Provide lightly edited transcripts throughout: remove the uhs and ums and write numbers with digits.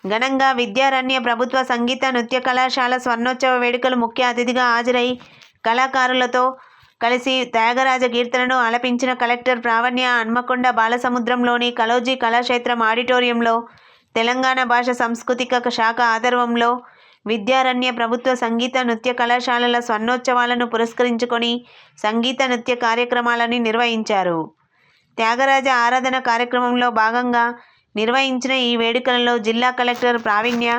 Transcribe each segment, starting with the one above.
ఘనంగా విద్యారణ్య ప్రభుత్వ సంగీత నృత్య కళాశాల స్వర్ణోత్సవ వేడుకలు ముఖ్య అతిథిగా హాజరై కళాకారులతో కలిసి త్యాగరాజ కీర్తనను ఆలపించిన కలెక్టర్ ప్రావణ్య హన్మకొండ బాలసముద్రంలోని కలోజీ కళాక్షేత్రం ఆడిటోరియంలో తెలంగాణ భాష సాంస్కృతిక శాఖ ఆధ్వర్యంలో విద్యారణ్య ప్రభుత్వ సంగీత నృత్య కళాశాలల స్వర్ణోత్సవాలను పురస్కరించుకొని సంగీత నృత్య కార్యక్రమాలను నిర్వహించారు. త్యాగరాజ ఆరాధన కార్యక్రమంలో భాగంగా నిర్వహించిన ఈ వేడుకలలో జిల్లా కలెక్టర్ ప్రావీణ్య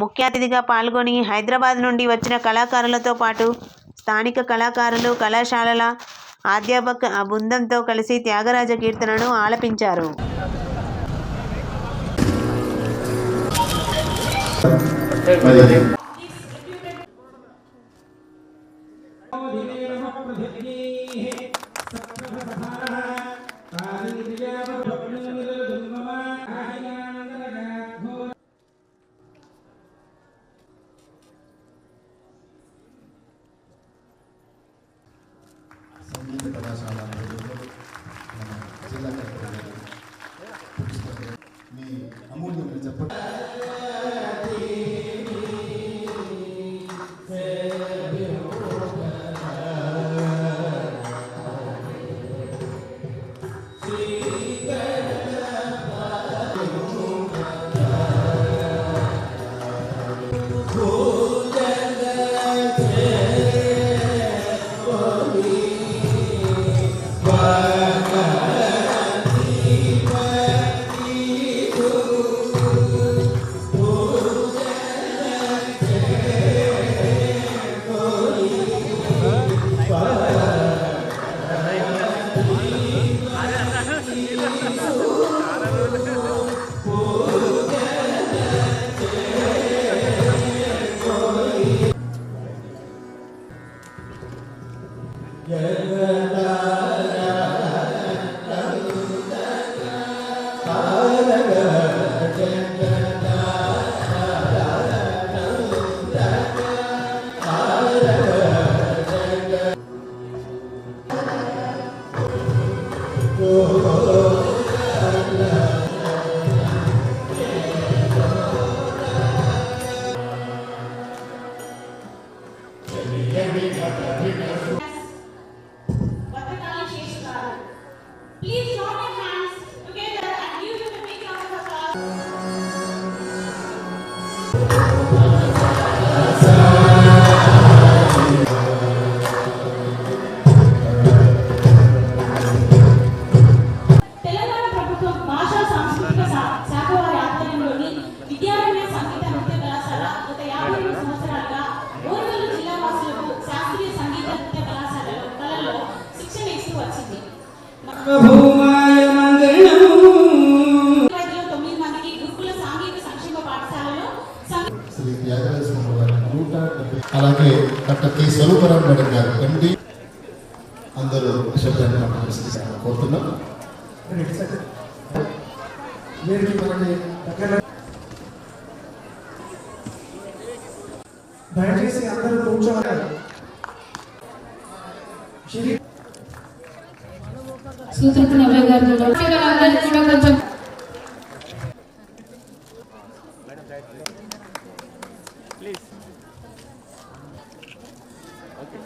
ముఖ్య అతిథిగా పాల్గొని హైదరాబాద్ నుండి వచ్చిన కళాకారులతో పాటు స్థానిక కళాకారులు, కళాశాలల అధ్యాపక బృందంతో కలిసి త్యాగరాజ కీర్తనను ఆలపించారు. సంగీత కళాశాల జిల్లా కలెక్టర్ మీ అమూల్యమైన చెప్పండి. Please join your hands together and give them a big round of applause. Telangana ప్రభుత్వం భాషా సాంస్కృతిక శాఖ వారి ఆధ్వర్యంలోని విద్యారణ్య సంగీత నృత్య కళాశాల గత 53 సంవత్సరాలుగా ఓరుగల్లు జిల్లా వాసులకు శాస్త్రీయ సంగీత నృత్య కళాశాలలో శిక్షణ ఇస్తూ వచ్చింది. 9 మందికి గురుకుల సాంఘిక సంక్షేమ పాఠశాలలో అలాగే డాక్టర్ కె స్వరూపరావు మేడం గారు ఎండి అందరూ కోరుతున్నాం. దయచేసి అందరూ కూర్చోవాలి. సూత్రపు నవ్య గారు కొంచెం